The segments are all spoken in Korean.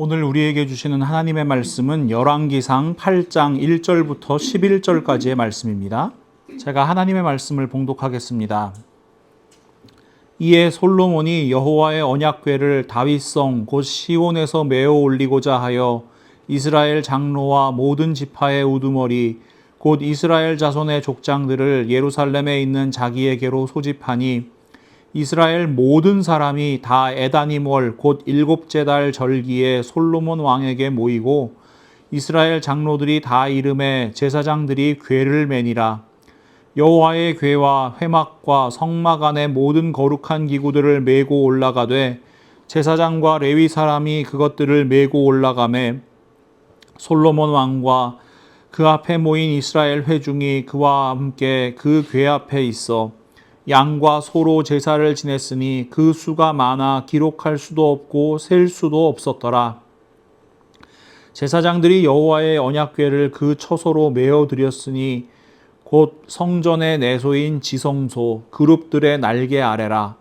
오늘 우리에게 주시는 하나님의 말씀은 열왕기상 8장 1절부터 11절까지의 말씀입니다. 제가 하나님의 말씀을 봉독하겠습니다. 이에 솔로몬이 여호와의 언약궤를 다윗성 곧 시온에서 메어 올리고자 하여 이스라엘 장로와 모든 지파의 우두머리 곧 이스라엘 자손의 족장들을 예루살렘에 있는 자기에게로 소집하니 이스라엘 모든 사람이 다 에다님월 곧 일곱째 달 절기에 솔로몬 왕에게 모이고 이스라엘 장로들이 다 이름에 제사장들이 궤를 매니라. 여호와의 궤와 회막과 성막 안의 모든 거룩한 기구들을 메고 올라가되 제사장과 레위 사람이 그것들을 메고 올라가매 솔로몬 왕과 그 앞에 모인 이스라엘 회중이 그와 함께 그 궤 앞에 있어 양과 소로 제사를 지냈으니 그 수가 많아 기록할 수도 없고 셀 수도 없었더라. 제사장들이 여호와의 언약궤를 그 처소로 메어 드렸으니 곧 성전의 내소인 지성소 그룹들의 날개 아래라.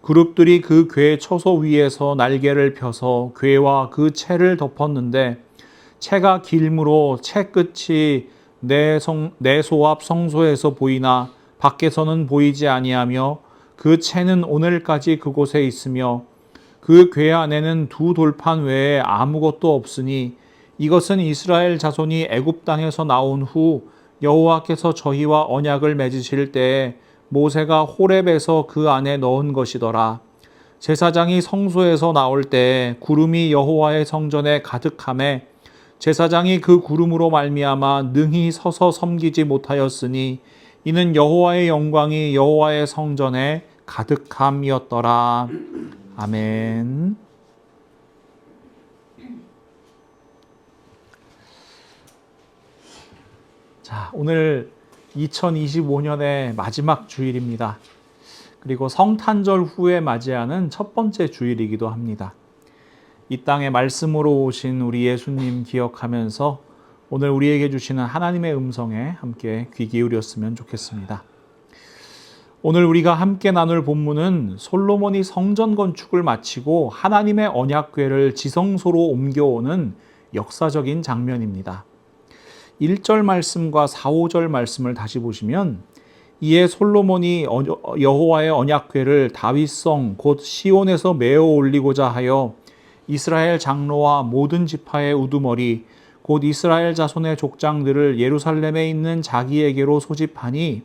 그룹들이 그 궤 처소 위에서 날개를 펴서 궤와 그 채를 덮었는데 채가 길므로 채 끝이 내소 앞 성소에서 보이나 밖에서는 보이지 아니하며 그 채는 오늘까지 그곳에 있으며 그 궤 안에는 두 돌판 외에 아무것도 없으니 이것은 이스라엘 자손이 애굽 땅에서 나온 후 여호와께서 저희와 언약을 맺으실 때에 모세가 호렙에서 그 안에 넣은 것이더라. 제사장이 성소에서 나올 때에 구름이 여호와의 성전에 가득하매 제사장이 그 구름으로 말미암아 능히 서서 섬기지 못하였으니 이는 여호와의 영광이 여호와의 성전에 가득함이었더라. 아멘. 자, 오늘 2025년의 마지막 주일입니다. 그리고 성탄절 후에 맞이하는 첫 번째 주일이기도 합니다. 이 땅에 말씀으로 오신 우리 예수님 기억하면서 오늘 우리에게 주시는 하나님의 음성에 함께 귀 기울였으면 좋겠습니다. 오늘 우리가 함께 나눌 본문은 솔로몬이 성전 건축을 마치고 하나님의 언약궤를 지성소로 옮겨오는 역사적인 장면입니다. 1절 말씀과 4, 5절 말씀을 다시 보시면 이에 솔로몬이 여호와의 언약궤를 다윗성 곧 시온에서 메어 올리고자 하여 이스라엘 장로와 모든 지파의 우두머리 곧 이스라엘 자손의 족장들을 예루살렘에 있는 자기에게로 소집하니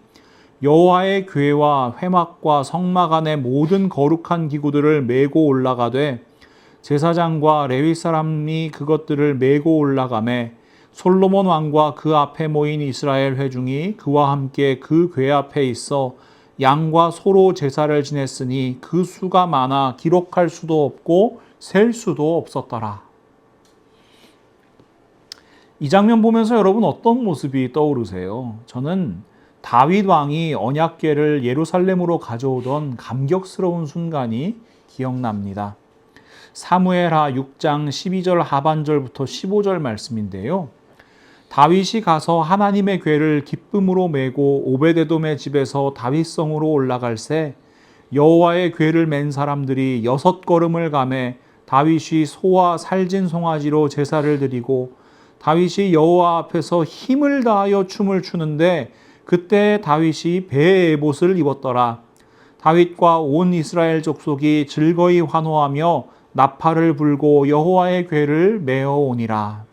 여호와의 궤와 회막과 성막 안의 모든 거룩한 기구들을 메고 올라가되 제사장과 레위 사람이 그것들을 메고 올라가매 솔로몬 왕과 그 앞에 모인 이스라엘 회중이 그와 함께 그 궤 앞에 있어 양과 소로 제사를 지냈으니 그 수가 많아 기록할 수도 없고 셀 수도 없었더라. 이 장면 보면서 여러분 어떤 모습이 떠오르세요? 저는 다윗 왕이 언약궤를 예루살렘으로 가져오던 감격스러운 순간이 기억납니다. 사무엘하 6장 12절 하반절부터 15절 말씀인데요. 다윗이 가서 하나님의 궤를 기쁨으로 메고 오베데돔의 집에서 다윗성으로 올라갈새 여호와의 궤를 맨 사람들이 6걸음을 가매 다윗이 소와 살진 송아지로 제사를 드리고 다윗이 여호와 앞에서 힘을 다하여 춤을 추는데 그때 다윗이 배의 에봇을 입었더라. 다윗과 온 이스라엘 족속이 즐거이 환호하며 나팔을 불고 여호와의 궤를 메어 오니라.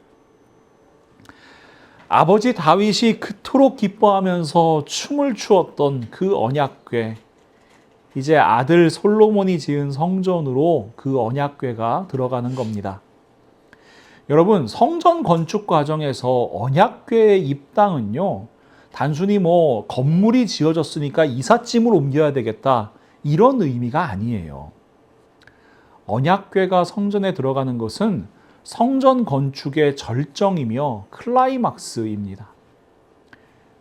아버지 다윗이 그토록 기뻐하면서 춤을 추었던 그 언약궤, 이제 아들 솔로몬이 지은 성전으로 그 언약궤가 들어가는 겁니다. 여러분, 성전 건축 과정에서 언약궤의 입당은요, 단순히 건물이 지어졌으니까 이삿짐을 옮겨야 되겠다, 이런 의미가 아니에요. 언약궤가 성전에 들어가는 것은 성전 건축의 절정이며 클라이막스입니다.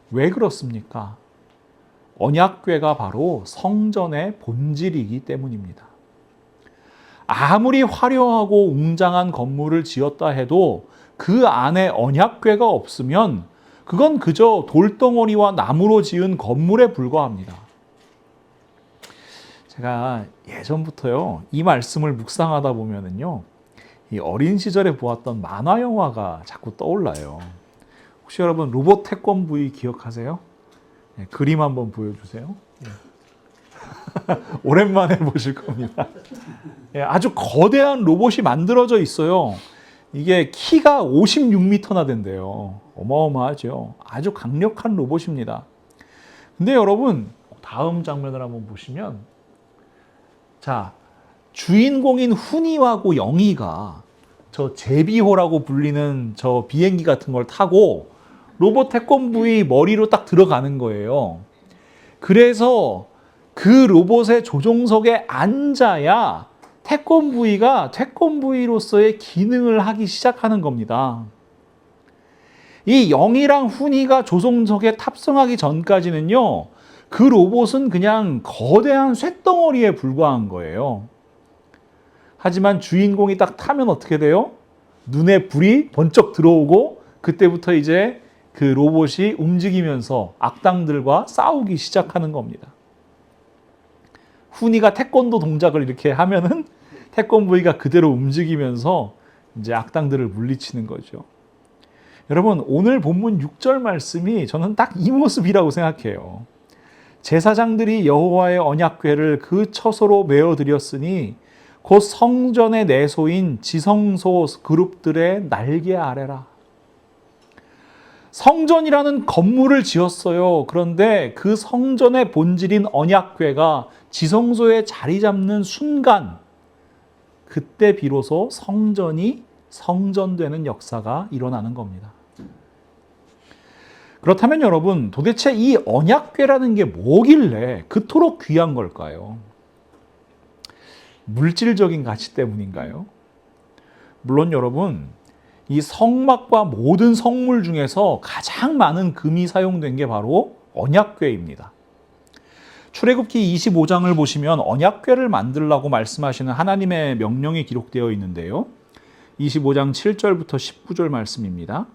왜 그렇습니까? 언약궤가 바로 성전의 본질이기 때문입니다. 아무리 화려하고 웅장한 건물을 지었다 해도 그 안에 언약궤가 없으면 그건 그저 돌덩어리와 나무로 지은 건물에 불과합니다. 제가 예전부터요, 이 말씀을 묵상하다 보면은요, 이 어린 시절에 보았던 만화 영화가 자꾸 떠올라요. 혹시 여러분 로봇 태권브이 기억하세요? 네, 그림 한번 보여주세요. 오랜만에 보실 겁니다. 아주 거대한 로봇이 만들어져 있어요. 이게 키가 56m나 된대요. 어마어마하죠. 아주 강력한 로봇입니다. 근데 여러분, 다음 장면을 한번 보시면, 자, 주인공인 훈이하고 영희가 저 제비호라고 불리는 저 비행기 같은 걸 타고 로봇 태권브이 머리로 딱 들어가는 거예요. 그래서 그 로봇의 조종석에 앉아야 태권브이가 태권브이로서의 기능을 하기 시작하는 겁니다. 이 영희랑 훈이가 조종석에 탑승하기 전까지는요, 그 로봇은 그냥 거대한 쇳덩어리에 불과한 거예요. 하지만 주인공이 딱 타면 어떻게 돼요? 눈에 불이 번쩍 들어오고 그때부터 이제 그 로봇이 움직이면서 악당들과 싸우기 시작하는 겁니다. 훈이가 태권도 동작을 이렇게 하면은 태권브이가 그대로 움직이면서 이제 악당들을 물리치는 거죠. 여러분, 오늘 본문 6절 말씀이 저는 딱 이 모습이라고 생각해요. 제사장들이 여호와의 언약궤를 그 처소로 메어 드렸으니 곧 성전의 내소인 지성소 그룹들의 날개 아래라. 성전이라는 건물을 지었어요. 그런데 그 성전의 본질인 언약궤가 지성소에 자리 잡는 순간, 그때 비로소 성전이 성전되는 역사가 일어나는 겁니다. 그렇다면 여러분, 도대체 이 언약궤라는 게 뭐길래 그토록 귀한 걸까요? 물질적인 가치 때문인가요? 물론 여러분, 이 성막과 모든 성물 중에서 가장 많은 금이 사용된 게 바로 언약궤입니다. 출애굽기 25장을 보시면 언약궤를 만들라고 말씀하시는 하나님의 명령이 기록되어 있는데요. 25장 7절부터 19절 말씀입니다.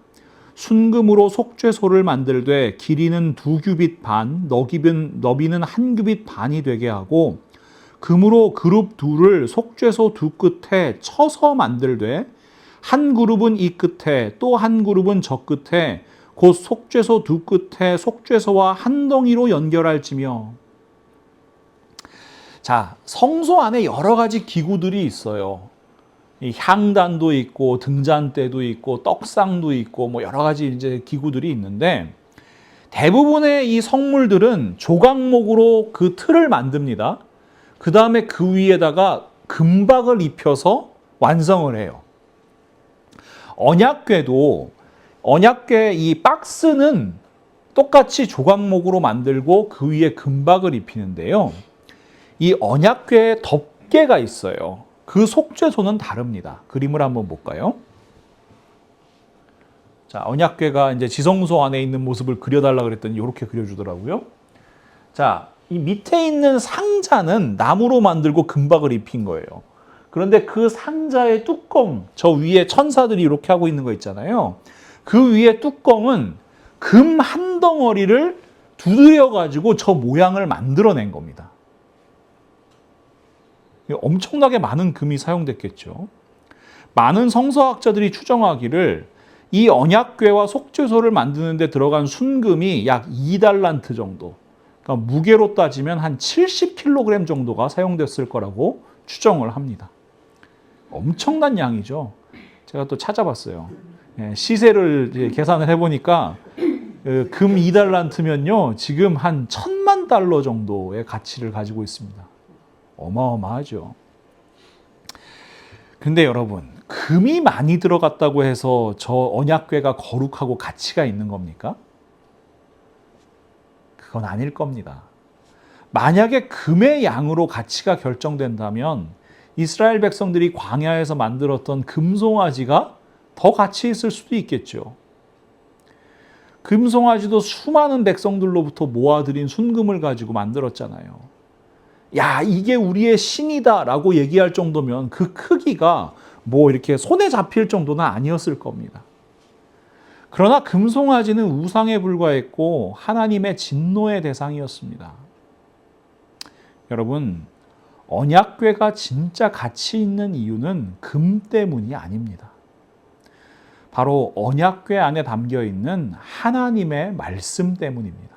순금으로 속죄소를 만들되 길이는 2규빗 반, 너비는 1규빗 반이 되게 하고 금으로 그룹 둘을 속죄소 두 끝에 쳐서 만들되 한 그룹은 이 끝에 또 한 그룹은 저 끝에 곧 속죄소 두 끝에 속죄소와 한 덩이로 연결할지며. 자, 성소 안에 여러 가지 기구들이 있어요. 이 향단도 있고 등잔대도 있고 떡상도 있고 뭐 여러 가지 이제 기구들이 있는데 대부분의 이 성물들은 조각목으로 그 틀을 만듭니다. 그 다음에 그 위에다가 금박을 입혀서 완성을 해요. 언약궤도 언약궤 이 박스는 똑같이 조각목으로 만들고 그 위에 금박을 입히는데요. 이 언약궤에 덮개가 있어요. 그 속죄소는 다릅니다. 그림을 한번 볼까요? 자, 언약궤가 이제 지성소 안에 있는 모습을 그려달라 그랬더니 이렇게 그려주더라고요. 자, 이 밑에 있는 상자는 나무로 만들고 금박을 입힌 거예요. 그런데 그 상자의 뚜껑, 저 위에 천사들이 이렇게 하고 있는 거 있잖아요. 그 위에 뚜껑은 금 한 덩어리를 두드려가지고 저 모양을 만들어낸 겁니다. 엄청나게 많은 금이 사용됐겠죠. 많은 성서학자들이 추정하기를 이 언약궤와 속죄소를 만드는 데 들어간 순금이 약 2달란트 정도, 그러니까 무게로 따지면 한 70kg 정도가 사용됐을 거라고 추정을 합니다. 엄청난 양이죠. 제가 또 찾아봤어요. 시세를 계산을 해보니까 금 2달란트면요 지금 한 1,000만 달러 정도의 가치를 가지고 있습니다. 어마어마하죠. 근데 여러분, 금이 많이 들어갔다고 해서 저 언약궤가 거룩하고 가치가 있는 겁니까? 그건 아닐 겁니다. 만약에 금의 양으로 가치가 결정된다면 이스라엘 백성들이 광야에서 만들었던 금송아지가 더 가치 있을 수도 있겠죠. 금송아지도 수많은 백성들로부터 모아들인 순금을 가지고 만들었잖아요. 야, 이게 우리의 신이다 라고 얘기할 정도면 그 크기가 뭐 이렇게 손에 잡힐 정도는 아니었을 겁니다. 그러나 금송아지는 우상에 불과했고 하나님의 진노의 대상이었습니다. 여러분, 언약궤가 진짜 가치 있는 이유는 금 때문이 아닙니다. 바로 언약궤 안에 담겨 있는 하나님의 말씀 때문입니다.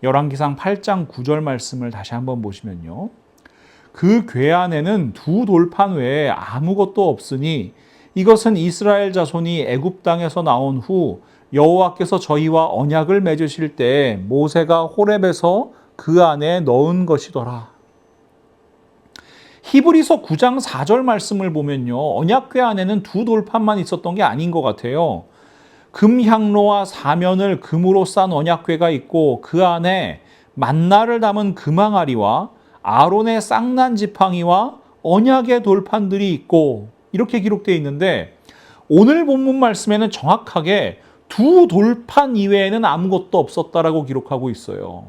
열왕기상 8장 9절 말씀을 다시 한번 보시면요. 그 궤 안에는 두 돌판 외에 아무것도 없으니 이것은 이스라엘 자손이 애굽 땅에서 나온 후 여호와께서 저희와 언약을 맺으실 때 모세가 호렙에서 그 안에 넣은 것이더라. 히브리서 9장 4절 말씀을 보면요. 언약궤 안에는 두 돌판만 있었던 게 아닌 것 같아요. 금향로와 사면을 금으로 싼 언약궤가 있고 그 안에 만나를 담은 금항아리와 아론의 쌍난 지팡이와 언약의 돌판들이 있고 이렇게 기록되어 있는데 오늘 본문 말씀에는 정확하게 두 돌판 이외에는 아무것도 없었다라고 기록하고 있어요.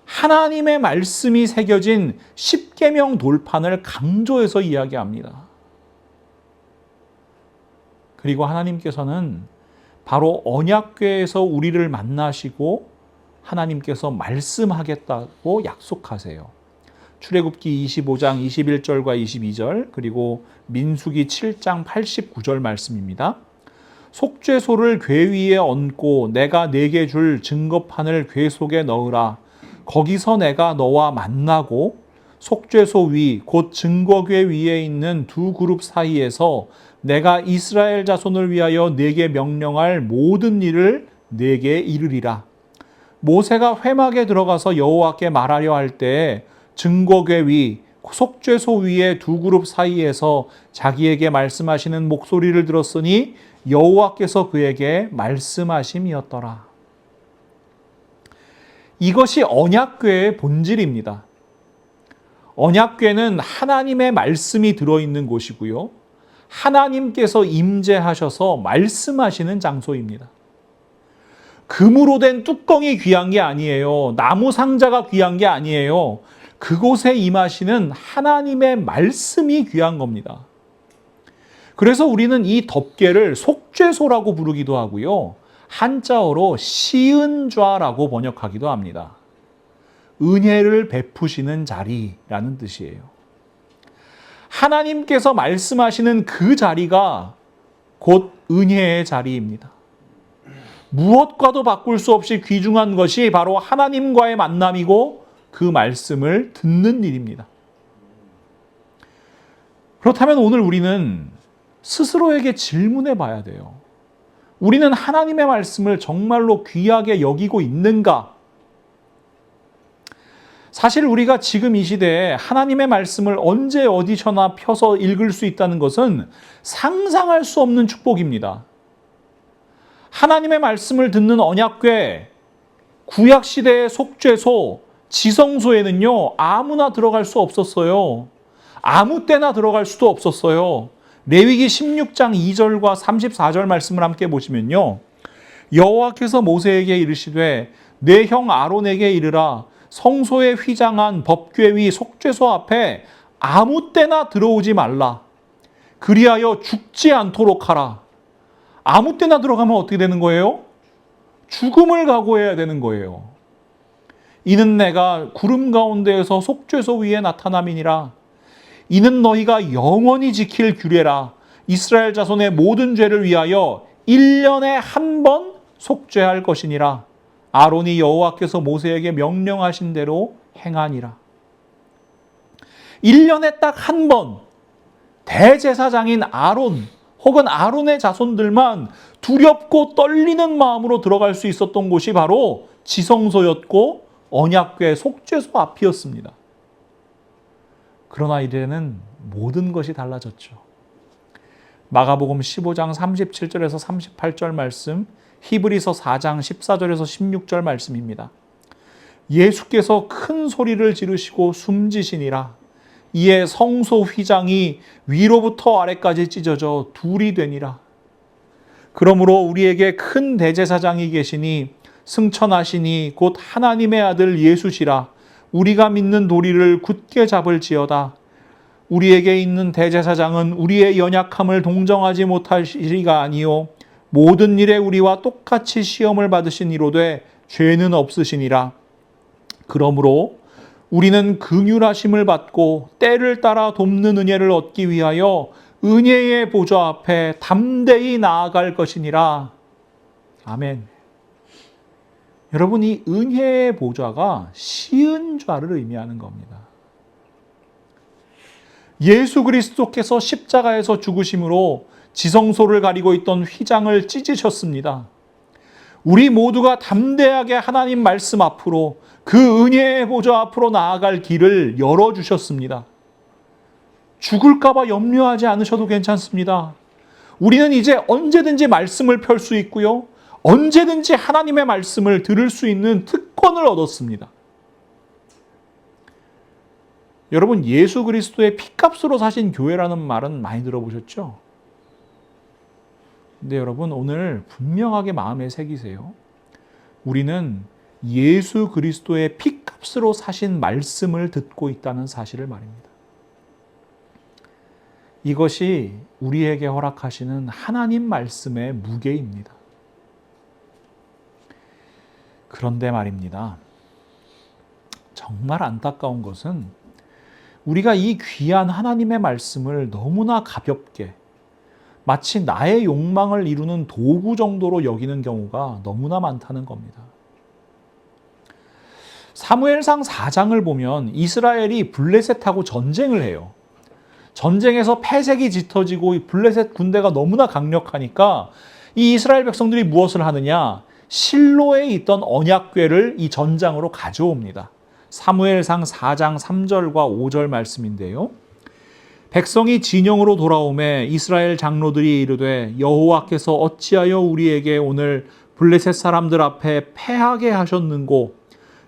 하나님의 말씀이 새겨진 십계명 돌판을 강조해서 이야기합니다. 그리고 하나님께서는 바로 언약궤에서 우리를 만나시고 하나님께서 말씀하겠다고 약속하세요. 출애굽기 25장 21절과 22절 그리고 민수기 7장 89절 말씀입니다. 속죄소를 궤 위에 얹고 내가 네게 줄 증거판을 궤 속에 넣으라. 거기서 내가 너와 만나고 속죄소 위 곧 증거궤 위에 있는 두 그룹 사이에서 내가 이스라엘 자손을 위하여 네게 명령할 모든 일을 네게 이르리라. 모세가 회막에 들어가서 여호와께 말하려 할 때 증거궤 위 속죄소 위의 두 그룹 사이에서 자기에게 말씀하시는 목소리를 들었으니 여호와께서 그에게 말씀하심이었더라. 이것이 언약궤의 본질입니다. 언약궤는 하나님의 말씀이 들어있는 곳이고요. 하나님께서 임재하셔서 말씀하시는 장소입니다. 금으로 된 뚜껑이 귀한 게 아니에요. 나무 상자가 귀한 게 아니에요. 그곳에 임하시는 하나님의 말씀이 귀한 겁니다. 그래서 우리는 이 덮개를 속죄소라고 부르기도 하고요. 한자어로 시은좌라고 번역하기도 합니다. 은혜를 베푸시는 자리라는 뜻이에요. 하나님께서 말씀하시는 그 자리가 곧 은혜의 자리입니다. 무엇과도 바꿀 수 없이 귀중한 것이 바로 하나님과의 만남이고 그 말씀을 듣는 일입니다. 그렇다면 오늘 우리는 스스로에게 질문해 봐야 돼요. 우리는 하나님의 말씀을 정말로 귀하게 여기고 있는가? 사실 우리가 지금 이 시대에 하나님의 말씀을 언제 어디서나 펴서 읽을 수 있다는 것은 상상할 수 없는 축복입니다. 하나님의 말씀을 듣는 언약궤, 구약시대의 속죄소, 지성소에는요, 아무나 들어갈 수 없었어요. 아무 때나 들어갈 수도 없었어요. 레위기 16장 2절과 34절 말씀을 함께 보시면요. 여호와께서 모세에게 이르시되 내 형 아론에게 이르라 성소에 휘장한 법궤 위 속죄소 앞에 아무 때나 들어오지 말라. 그리하여 죽지 않도록 하라. 아무 때나 들어가면 어떻게 되는 거예요? 죽음을 각오해야 되는 거예요. 이는 내가 구름 가운데에서 속죄소 위에 나타남이니라. 이는 너희가 영원히 지킬 규례라. 이스라엘 자손의 모든 죄를 위하여 1년에 한 번 속죄할 것이니라. 아론이 여호와께서 모세에게 명령하신 대로 행하니라. 1년에 딱 한 번 대제사장인 아론 혹은 아론의 자손들만 두렵고 떨리는 마음으로 들어갈 수 있었던 곳이 바로 지성소였고 언약궤 속죄소 앞이었습니다. 그러나 이제는 모든 것이 달라졌죠. 마가복음 15장 37절에서 38절 말씀, 히브리서 4장 14절에서 16절 말씀입니다. 예수께서 큰 소리를 지르시고 숨지시니라. 이에 성소 휘장이 위로부터 아래까지 찢어져 둘이 되니라. 그러므로 우리에게 큰 대제사장이 계시니 승천하시니 곧 하나님의 아들 예수시라. 우리가 믿는 도리를 굳게 잡을지어다. 우리에게 있는 대제사장은 우리의 연약함을 동정하지 못하시리가 아니요 모든 일에 우리와 똑같이 시험을 받으신 이로되 죄는 없으시니라. 그러므로 우리는 긍휼하심을 받고 때를 따라 돕는 은혜를 얻기 위하여 은혜의 보좌 앞에 담대히 나아갈 것이니라. 아멘. 여러분, 이 은혜의 보좌가 시은 좌를 의미하는 겁니다. 예수 그리스도께서 십자가에서 죽으심으로 지성소를 가리고 있던 휘장을 찢으셨습니다. 우리 모두가 담대하게 하나님 말씀 앞으로, 그 은혜의 보좌 앞으로 나아갈 길을 열어주셨습니다. 죽을까 봐 염려하지 않으셔도 괜찮습니다. 우리는 이제 언제든지 말씀을 펼 수 있고요, 언제든지 하나님의 말씀을 들을 수 있는 특권을 얻었습니다. 여러분, 예수 그리스도의 피값으로 사신 교회라는 말은 많이 들어보셨죠? 근데 여러분, 오늘 분명하게 마음에 새기세요. 우리는 예수 그리스도의 피값으로 사신 말씀을 듣고 있다는 사실을 말입니다. 이것이 우리에게 허락하시는 하나님 말씀의 무게입니다. 그런데 말입니다. 정말 안타까운 것은 우리가 이 귀한 하나님의 말씀을 너무나 가볍게, 마치 나의 욕망을 이루는 도구 정도로 여기는 경우가 너무나 많다는 겁니다. 사무엘상 4장을 보면 이스라엘이 블레셋하고 전쟁을 해요. 전쟁에서 패색이 짙어지고 블레셋 군대가 너무나 강력하니까 이 이스라엘 백성들이 무엇을 하느냐? 실로에 있던 언약궤를 이 전장으로 가져옵니다. 사무엘상 4장 3절과 5절 말씀인데요. 백성이 진영으로 돌아오매 이스라엘 장로들이 이르되 여호와께서 어찌하여 우리에게 오늘 블레셋 사람들 앞에 패하게 하셨는고,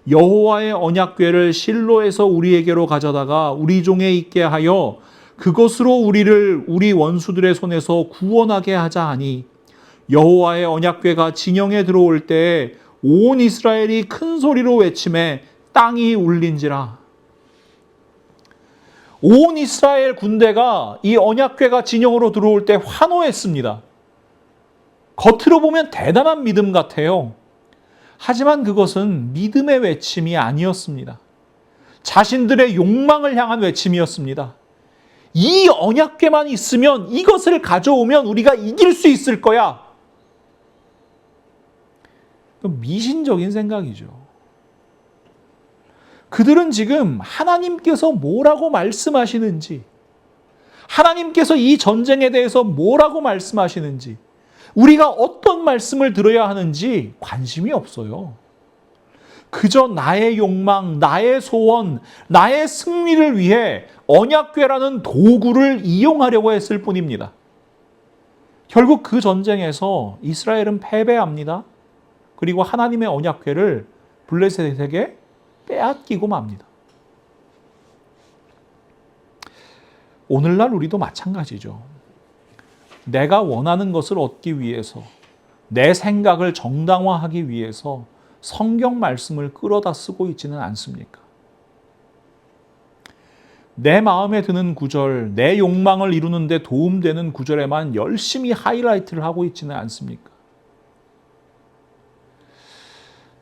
여호와의 언약궤를 실로에서 우리에게로 가져다가 우리 종에 있게 하여 그것으로 우리를 우리 원수들의 손에서 구원하게 하자 하니, 여호와의 언약궤가 진영에 들어올 때에 온 이스라엘이 큰 소리로 외치매 땅이 울린지라. 온 이스라엘 군대가 이 언약궤가 진영으로 들어올 때 환호했습니다. 겉으로 보면 대단한 믿음 같아요. 하지만 그것은 믿음의 외침이 아니었습니다. 자신들의 욕망을 향한 외침이었습니다. 이 언약궤만 있으면, 이것을 가져오면 우리가 이길 수 있을 거야. 미신적인 생각이죠. 그들은 지금 하나님께서 뭐라고 말씀하시는지, 하나님께서 이 전쟁에 대해서 뭐라고 말씀하시는지, 우리가 어떤 말씀을 들어야 하는지 관심이 없어요. 그저 나의 욕망, 나의 소원, 나의 승리를 위해 언약궤라는 도구를 이용하려고 했을 뿐입니다. 결국 그 전쟁에서 이스라엘은 패배합니다. 그리고 하나님의 언약궤를 블레셋에게 빼앗기고 맙니다. 오늘날 우리도 마찬가지죠. 내가 원하는 것을 얻기 위해서, 내 생각을 정당화하기 위해서 성경 말씀을 끌어다 쓰고 있지는 않습니까? 내 마음에 드는 구절, 내 욕망을 이루는 데 도움되는 구절에만 열심히 하이라이트를 하고 있지는 않습니까?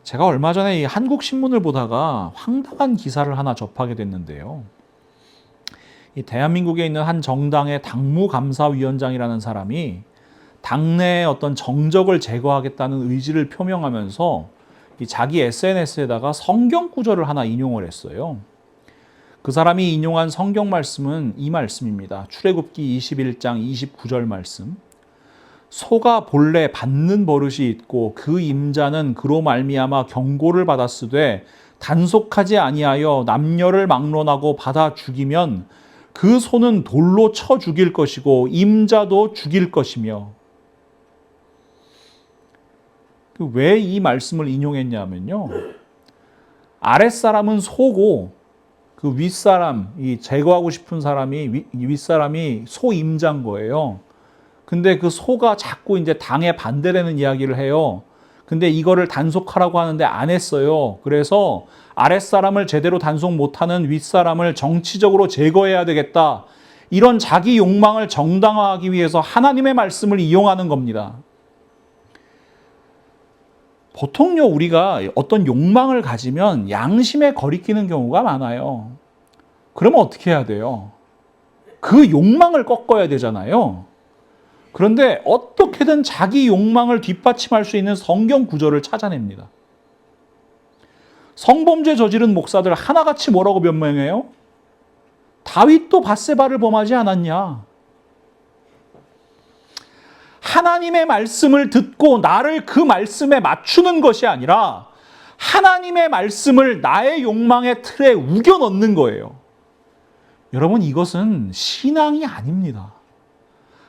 제가 얼마 전에 이 한국신문을 보다가 황당한 기사를 하나 접하게 됐는데요. 이 대한민국에 있는 한 정당의 당무감사위원장이라는 사람이 당내의 어떤 정적을 제거하겠다는 의지를 표명하면서 이 자기 SNS에다가 성경 구절을 하나 인용을 했어요. 그 사람이 인용한 성경 말씀은 이 말씀입니다. 출애굽기 21장 29절 말씀. 소가 본래 받는 버릇이 있고 그 임자는 그로 말미암아 경고를 받았으되 단속하지 아니하여 남녀를 막론하고 받아 죽이면 그 소는 돌로 쳐 죽일 것이고 임자도 죽일 것이며. 왜 이 말씀을 인용했냐면요, 아랫사람은 소고 그 윗사람, 이 제거하고 싶은 사람이, 윗사람이 소 임자인 거예요. 근데 그 소가 자꾸 이제 당에 반대되는 이야기를 해요. 근데 이거를 단속하라고 하는데 안 했어요. 그래서 아랫사람을 제대로 단속 못하는 윗사람을 정치적으로 제거해야 되겠다. 이런 자기 욕망을 정당화하기 위해서 하나님의 말씀을 이용하는 겁니다. 보통요, 우리가 어떤 욕망을 가지면 양심에 거리끼는 경우가 많아요. 그러면 어떻게 해야 돼요? 그 욕망을 꺾어야 되잖아요. 그런데 어떻게든 자기 욕망을 뒷받침할 수 있는 성경 구절을 찾아냅니다. 성범죄 저지른 목사들 하나같이 뭐라고 변명해요? 다윗도 밧세바를 범하지 않았냐? 하나님의 말씀을 듣고 나를 그 말씀에 맞추는 것이 아니라 하나님의 말씀을 나의 욕망의 틀에 우겨 넣는 거예요. 여러분, 이것은 신앙이 아닙니다.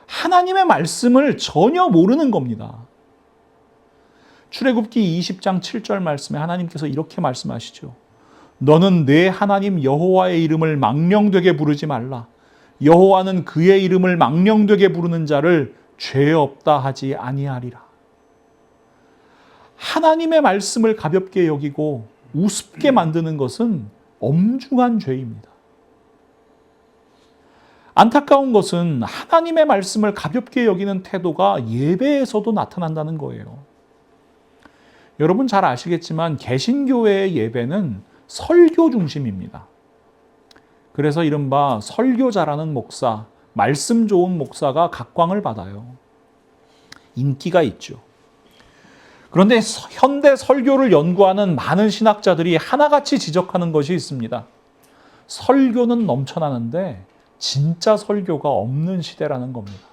하나님의 말씀을 전혀 모르는 겁니다. 출애굽기 20장 7절 말씀에 하나님께서 이렇게 말씀하시죠. 너는 내 하나님 여호와의 이름을 망령되게 부르지 말라. 여호와는 그의 이름을 망령되게 부르는 자를 죄 없다 하지 아니하리라. 하나님의 말씀을 가볍게 여기고 우습게 만드는 것은 엄중한 죄입니다. 안타까운 것은 하나님의 말씀을 가볍게 여기는 태도가 예배에서도 나타난다는 거예요. 여러분 잘 아시겠지만 개신교회의 예배는 설교 중심입니다. 그래서 이른바 설교 잘하는 목사, 말씀 좋은 목사가 각광을 받아요. 인기가 있죠. 그런데 현대 설교를 연구하는 많은 신학자들이 하나같이 지적하는 것이 있습니다. 설교는 넘쳐나는데 진짜 설교가 없는 시대라는 겁니다.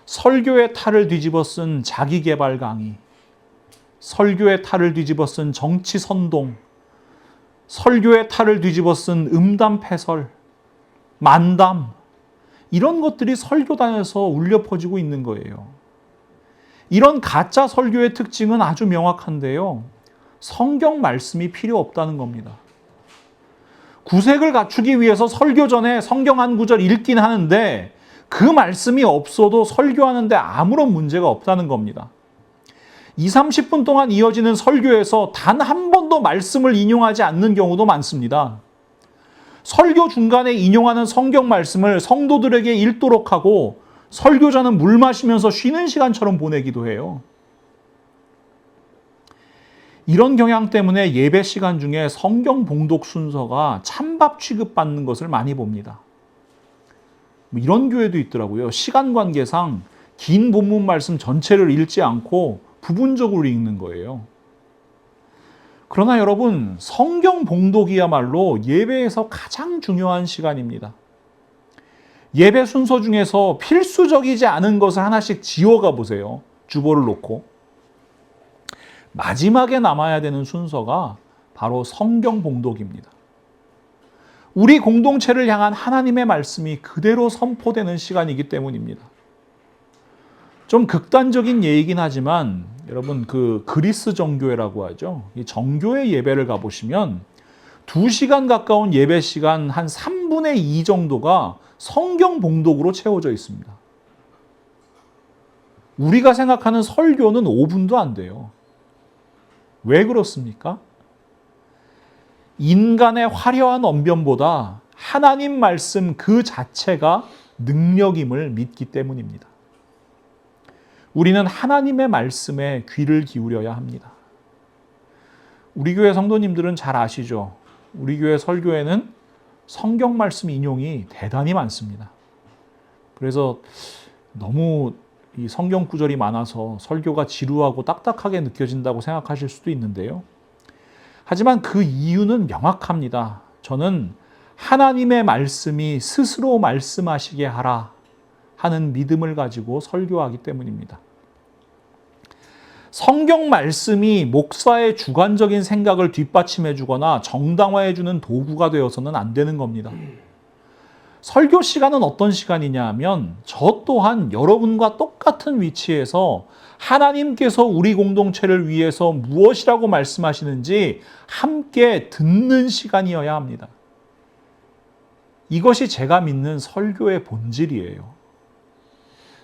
설교의 탈을 뒤집어 쓴 자기개발 강의, 설교의 탈을 뒤집어 쓴 정치 선동, 설교의 탈을 뒤집어 쓴 음담 패설, 만담, 이런 것들이 설교단에서 울려 퍼지고 있는 거예요. 이런 가짜 설교의 특징은 아주 명확한데요. 성경 말씀이 필요 없다는 겁니다. 구색을 갖추기 위해서 설교 전에 성경 한 구절 읽긴 하는데 그 말씀이 없어도 설교하는데 아무런 문제가 없다는 겁니다. 20, 30분 동안 이어지는 설교에서 단 한 번도 말씀을 인용하지 않는 경우도 많습니다. 설교 중간에 인용하는 성경 말씀을 성도들에게 읽도록 하고 설교자는 물 마시면서 쉬는 시간처럼 보내기도 해요. 이런 경향 때문에 예배 시간 중에 성경 봉독 순서가 찬밥 취급받는 것을 많이 봅니다. 이런 교회도 있더라고요. 시간 관계상 긴 본문 말씀 전체를 읽지 않고 부분적으로 읽는 거예요. 그러나 여러분, 성경 봉독이야말로 예배에서 가장 중요한 시간입니다. 예배 순서 중에서 필수적이지 않은 것을 하나씩 지워가 보세요. 주보를 놓고. 마지막에 남아야 되는 순서가 바로 성경 봉독입니다. 우리 공동체를 향한 하나님의 말씀이 그대로 선포되는 시간이기 때문입니다. 좀 극단적인 예이긴 하지만 여러분 그 그리스 정교회라고 하죠. 이 정교회 예배를 가보시면 2시간 가까운 예배 시간 한 3분의 2 정도가 성경 봉독으로 채워져 있습니다. 우리가 생각하는 설교는 5분도 안 돼요. 왜 그렇습니까? 인간의 화려한 언변보다 하나님 말씀 그 자체가 능력임을 믿기 때문입니다. 우리는 하나님의 말씀에 귀를 기울여야 합니다. 우리 교회 성도님들은 잘 아시죠? 우리 교회 설교에는 성경 말씀 인용이 대단히 많습니다. 그래서 너무 이 성경 구절이 많아서 설교가 지루하고 딱딱하게 느껴진다고 생각하실 수도 있는데요. 하지만 그 이유는 명확합니다. 저는 하나님의 말씀이 스스로 말씀하시게 하라 하는 믿음을 가지고 설교하기 때문입니다. 성경 말씀이 목사의 주관적인 생각을 뒷받침해 주거나 정당화해 주는 도구가 되어서는 안 되는 겁니다. 설교 시간은 어떤 시간이냐 하면 저 또한 여러분과 똑같은 위치에서 하나님께서 우리 공동체를 위해서 무엇이라고 말씀하시는지 함께 듣는 시간이어야 합니다. 이것이 제가 믿는 설교의 본질이에요.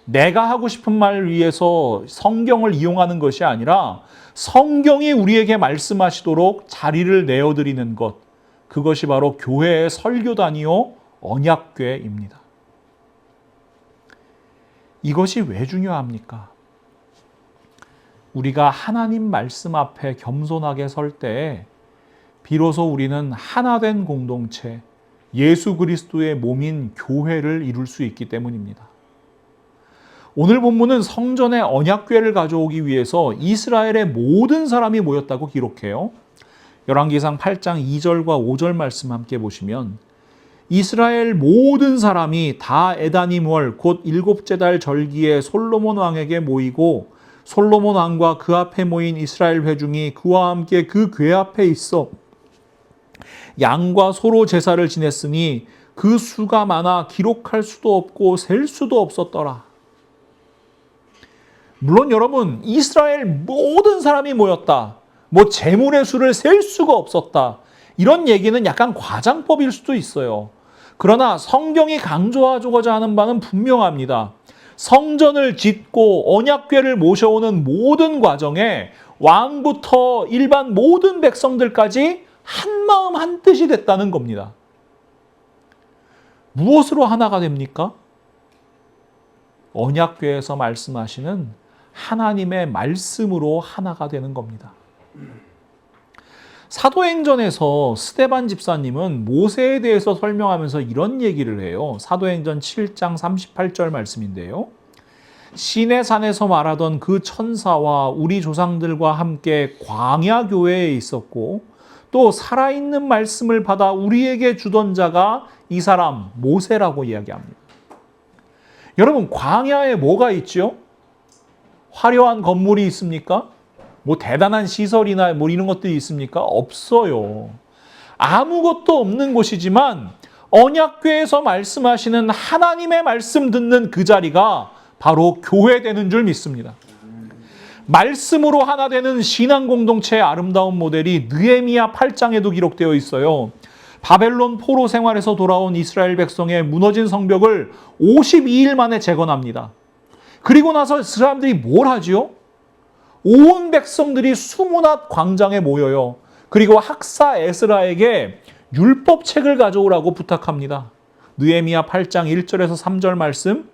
내가 하고 싶은 말을 위해서 성경을 이용하는 것이 아니라 성경이 우리에게 말씀하시도록 자리를 내어드리는 것, 그것이 바로 교회의 설교단이요 언약궤입니다. 이것이 왜 중요합니까? 우리가 하나님 말씀 앞에 겸손하게 설 때 비로소 우리는 하나된 공동체, 예수 그리스도의 몸인 교회를 이룰 수 있기 때문입니다. 오늘 본문은 성전의 언약궤를 가져오기 위해서 이스라엘의 모든 사람이 모였다고 기록해요. 열왕기상 8장 2절과 5절 말씀 함께 보시면 이스라엘 모든 사람이 다 에다님 월 곧 일곱째 달 절기에 솔로몬 왕에게 모이고 솔로몬 왕과 그 앞에 모인 이스라엘 회중이 그와 함께 그 궤 앞에 있어 양과 소로 제사를 지냈으니 그 수가 많아 기록할 수도 없고 셀 수도 없었더라. 물론 여러분, 이스라엘 모든 사람이 모였다. 재물의 수를 셀 수가 없었다. 이런 얘기는 약간 과장법일 수도 있어요. 그러나 성경이 강조하고자 하는 바는 분명합니다. 성전을 짓고 언약궤를 모셔오는 모든 과정에 왕부터 일반 모든 백성들까지 한마음 한뜻이 됐다는 겁니다. 무엇으로 하나가 됩니까? 언약궤에서 말씀하시는 하나님의 말씀으로 하나가 되는 겁니다. 사도행전에서 스데반 집사님은 모세에 대해서 설명하면서 이런 얘기를 해요. 사도행전 7장 38절 말씀인데요. 시내산에서 말하던 그 천사와 우리 조상들과 함께 광야 교회에 있었고 또 살아있는 말씀을 받아 우리에게 주던 자가 이 사람 모세라고 이야기합니다. 여러분, 광야에 뭐가 있죠? 화려한 건물이 있습니까? 대단한 시설이나 이런 것들이 있습니까? 없어요. 아무것도 없는 곳이지만 언약궤에서 말씀하시는 하나님의 말씀 듣는 그 자리가 바로 교회 되는 줄 믿습니다. 말씀으로 하나 되는 신앙 공동체의 아름다운 모델이 느헤미야 8장에도 기록되어 있어요. 바벨론 포로 생활에서 돌아온 이스라엘 백성의 무너진 성벽을 52일 만에 재건합니다. 그리고 나서 사람들이 뭘 하지요? 온 백성들이 수문앞 광장에 모여요. 그리고 학사 에스라에게 율법책을 가져오라고 부탁합니다. 느헤미야 8장 1절에서 3절 말씀.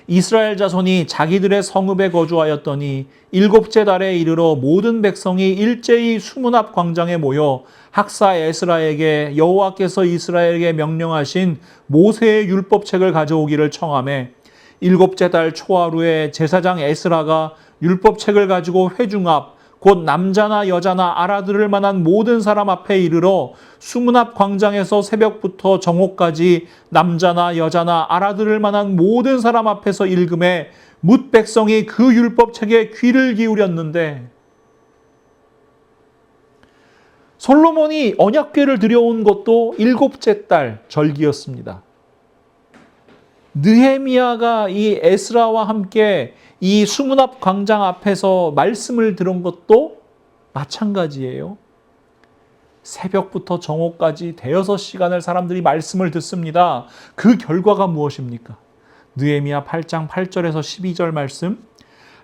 이스라엘 자손이 자기들의 성읍에 거주하였더니 일곱째 달에 이르러 모든 백성이 일제히 수문앞 광장에 모여 학사 에스라에게 여호와께서 이스라엘에게 명령하신 모세의 율법책을 가져오기를 청하매 일곱째 달 초하루에 제사장 에스라가 율법책을 가지고 회중 앞 곧 남자나 여자나 알아들을 만한 모든 사람 앞에 이르러 수문앞 광장에서 새벽부터 정오까지 남자나 여자나 알아들을 만한 모든 사람 앞에서 읽음에 뭇 백성이 그 율법책에 귀를 기울였는데 솔로몬이 언약궤를 들여온 것도 일곱째 달 절기였습니다. 느헤미야가 이 에스라와 함께 이 수문앞 광장 앞에서 말씀을 들은 것도 마찬가지예요. 새벽부터 정오까지 대여섯 시간을 사람들이 말씀을 듣습니다. 그 결과가 무엇입니까? 느헤미야 8장 8절에서 12절 말씀.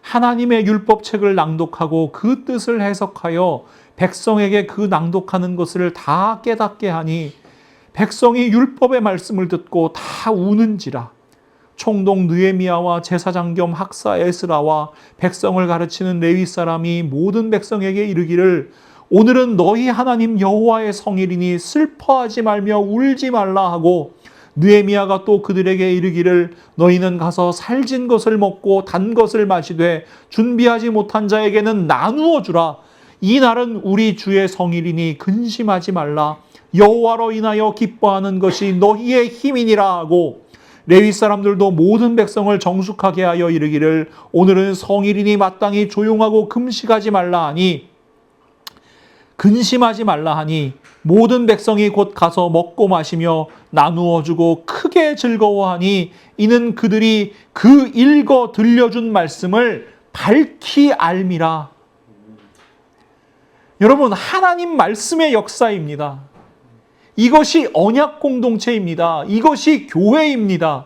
하나님의 율법책을 낭독하고 그 뜻을 해석하여 백성에게 그 낭독하는 것을 다 깨닫게 하니 백성이 율법의 말씀을 듣고 다 우는지라. 총독 느헤미야와 제사장 겸 학사 에스라와 백성을 가르치는 레위 사람이 모든 백성에게 이르기를 오늘은 너희 하나님 여호와의 성일이니 슬퍼하지 말며 울지 말라 하고 느헤미야가 또 그들에게 이르기를 너희는 가서 살진 것을 먹고 단 것을 마시되 준비하지 못한 자에게는 나누어 주라. 이 날은 우리 주의 성일이니 근심하지 말라. 여호와로 인하여 기뻐하는 것이 너희의 힘이니라 하고 레위 사람들도 모든 백성을 정숙하게 하여 이르기를 오늘은 성일이니 마땅히 조용하고 금식하지 말라 하니 근심하지 말라 하니 모든 백성이 곧 가서 먹고 마시며 나누어 주고 크게 즐거워하니 이는 그들이 그 읽어 들려준 말씀을 밝히 알미라. 여러분, 하나님 말씀의 역사입니다. 이것이 언약 공동체입니다. 이것이 교회입니다.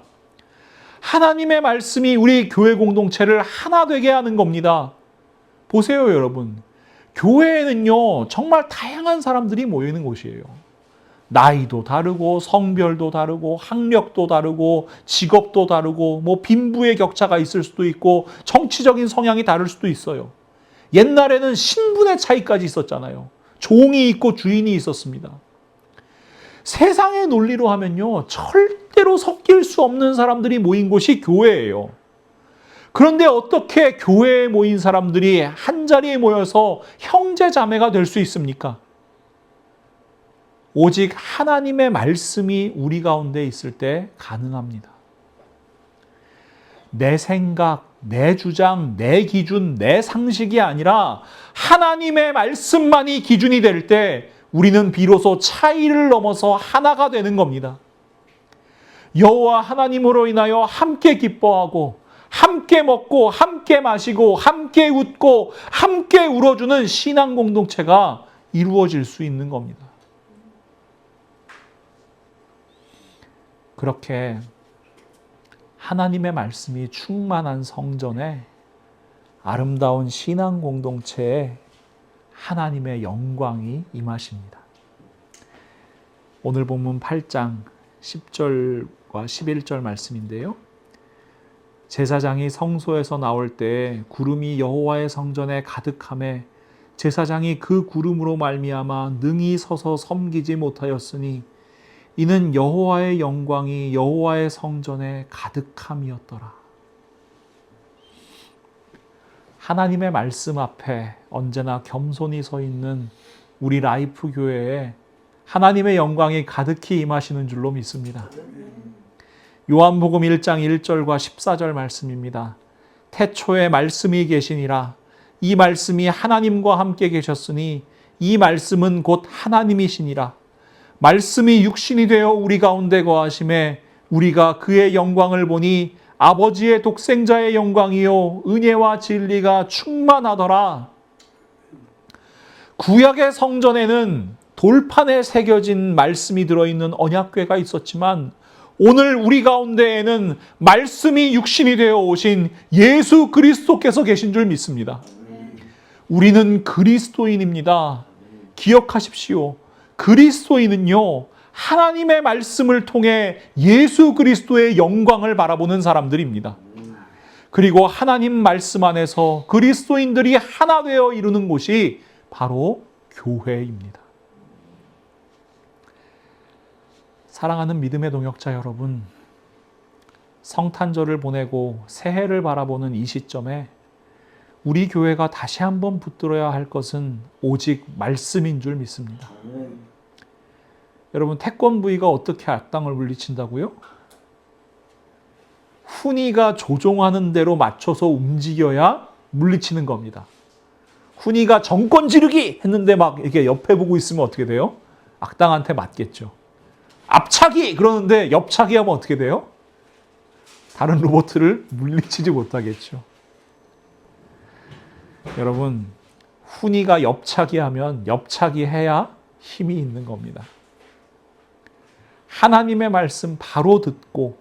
하나님의 말씀이 우리 교회 공동체를 하나 되게 하는 겁니다. 보세요, 여러분. 교회는요, 정말 다양한 사람들이 모이는 곳이에요. 나이도 다르고 성별도 다르고 학력도 다르고 직업도 다르고 뭐 빈부의 격차가 있을 수도 있고 정치적인 성향이 다를 수도 있어요. 옛날에는 신분의 차이까지 있었잖아요. 종이 있고 주인이 있었습니다. 세상의 논리로 하면요, 절대로 섞일 수 없는 사람들이 모인 곳이 교회예요. 그런데 어떻게 교회에 모인 사람들이 한자리에 모여서 형제 자매가 될 수 있습니까? 오직 하나님의 말씀이 우리 가운데 있을 때 가능합니다. 내 생각, 내 주장, 내 기준, 내 상식이 아니라 하나님의 말씀만이 기준이 될 때 우리는 비로소 차이를 넘어서 하나가 되는 겁니다. 여호와 하나님으로 인하여 함께 기뻐하고 함께 먹고 함께 마시고 함께 웃고 함께 울어주는 신앙 공동체가 이루어질 수 있는 겁니다. 그렇게 하나님의 말씀이 충만한 성전에 아름다운 신앙 공동체에 하나님의 영광이 임하십니다. 오늘 본문 8장 10절과 11절 말씀인데요. 제사장이 성소에서 나올 때 구름이 여호와의 성전에 가득하매 제사장이 그 구름으로 말미암아 능히 서서 섬기지 못하였으니 이는 여호와의 영광이 여호와의 성전에 가득함이었더라. 하나님의 말씀 앞에 언제나 겸손히 서 있는 우리 라이프 교회에 하나님의 영광이 가득히 임하시는 줄로 믿습니다. 요한복음 1장 1절과 14절 말씀입니다. 태초에 말씀이 계시니라. 이 말씀이 하나님과 함께 계셨으니 이 말씀은 곧 하나님이시니라. 말씀이 육신이 되어 우리 가운데 거하심에 우리가 그의 영광을 보니 아버지의 독생자의 영광이요 은혜와 진리가 충만하더라. 구약의 성전에는 돌판에 새겨진 말씀이 들어있는 언약궤가 있었지만 오늘 우리 가운데에는 말씀이 육신이 되어 오신 예수 그리스도께서 계신 줄 믿습니다. 우리는 그리스도인입니다. 기억하십시오. 그리스도인은요, 하나님의 말씀을 통해 예수 그리스도의 영광을 바라보는 사람들입니다. 그리고 하나님 말씀 안에서 그리스도인들이 하나 되어 이루는 곳이 바로 교회입니다. 사랑하는 믿음의 동역자 여러분, 성탄절을 보내고 새해를 바라보는 이 시점에 우리 교회가 다시 한번 붙들어야 할 것은 오직 말씀인 줄 믿습니다. 여러분, 태권브이가 어떻게 악당을 물리친다고요? 훈이가 조종하는 대로 맞춰서 움직여야 물리치는 겁니다. 훈이가 정권 지르기 했는데 막 이렇게 옆에 보고 있으면 어떻게 돼요? 악당한테 맞겠죠. 앞차기 그러는데 옆차기 하면 어떻게 돼요? 다른 로봇을 물리치지 못하겠죠. 여러분, 훈이가 옆차기 하면 옆차기 해야 힘이 있는 겁니다. 하나님의 말씀 바로 듣고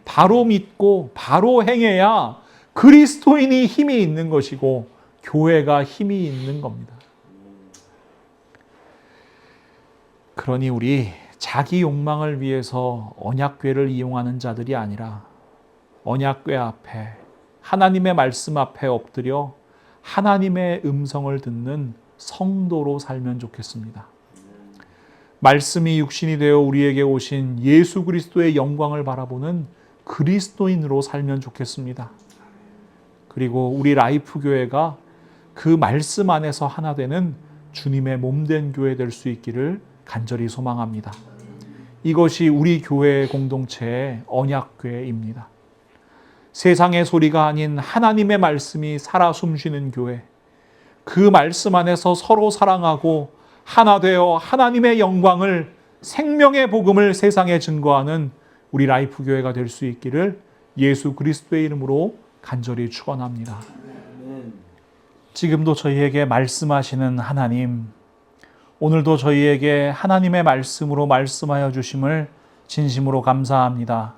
바로 믿고 바로 행해야 그리스도인이 힘이 있는 것이고 교회가 힘이 있는 겁니다. 그러니 우리 자기 욕망을 위해서 언약궤를 이용하는 자들이 아니라 언약궤 앞에 하나님의 말씀 앞에 엎드려 하나님의 음성을 듣는 성도로 살면 좋겠습니다. 말씀이 육신이 되어 우리에게 오신 예수 그리스도의 영광을 바라보는 그리스도인으로 살면 좋겠습니다. 그리고 우리 라이프 교회가 그 말씀 안에서 하나 되는 주님의 몸된 교회 될 수 있기를 간절히 소망합니다. 이것이 우리 교회의 공동체의 언약궤입니다. 세상의 소리가 아닌 하나님의 말씀이 살아 숨쉬는 교회, 그 말씀 안에서 서로 사랑하고 하나 되어 하나님의 영광을, 생명의 복음을 세상에 증거하는 우리 라이프 교회가 될 수 있기를 예수 그리스도의 이름으로 간절히 축원합니다. 지금도 저희에게 말씀하시는 하나님, 오늘도 저희에게 하나님의 말씀으로 말씀하여 주심을 진심으로 감사합니다.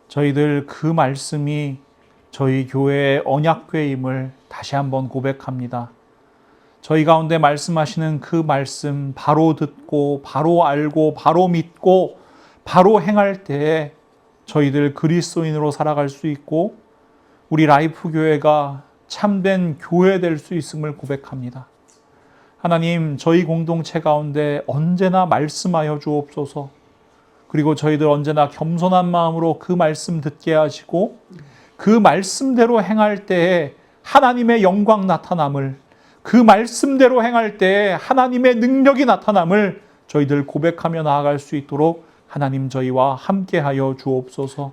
저희들 그 말씀이 저희 교회의 언약궤임을 다시 한번 고백합니다. 저희 가운데 말씀하시는 그 말씀 바로 듣고 바로 알고 바로 믿고 바로 행할 때에 저희들 그리스도인으로 살아갈 수 있고 우리 라이프 교회가 참된 교회 될 수 있음을 고백합니다. 하나님, 저희 공동체 가운데 언제나 말씀하여 주옵소서. 그리고 저희들 언제나 겸손한 마음으로 그 말씀 듣게 하시고 그 말씀대로 행할 때에 하나님의 영광 나타남을, 그 말씀대로 행할 때에 하나님의 능력이 나타남을 저희들 고백하며 나아갈 수 있도록 하나님 저희와 함께하여 주옵소서.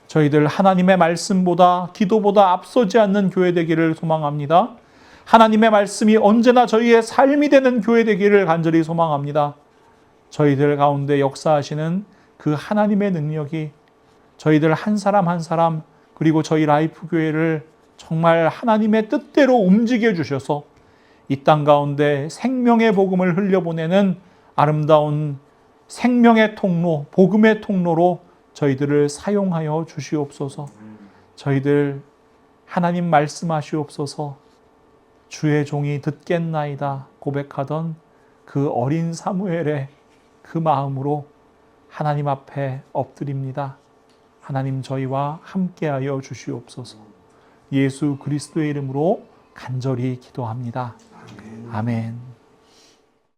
저희들 하나님의 말씀보다 기도보다 앞서지 않는 교회 되기를 소망합니다. 하나님의 말씀이 언제나 저희의 삶이 되는 교회 되기를 간절히 소망합니다. 저희들 가운데 역사하시는 그 하나님의 능력이 저희들 한 사람 한 사람 그리고 저희 라이프 교회를 정말 하나님의 뜻대로 움직여 주셔서 이 땅 가운데 생명의 복음을 흘려보내는 아름다운 생명의 통로, 복음의 통로로 저희들을 사용하여 주시옵소서. 저희들 하나님 말씀하시옵소서. 주의 종이 듣겠나이다 고백하던 그 어린 사무엘의 그 마음으로 하나님 앞에 엎드립니다. 하나님 저희와 함께하여 주시옵소서. 예수 그리스도의 이름으로 간절히 기도합니다. 아멘.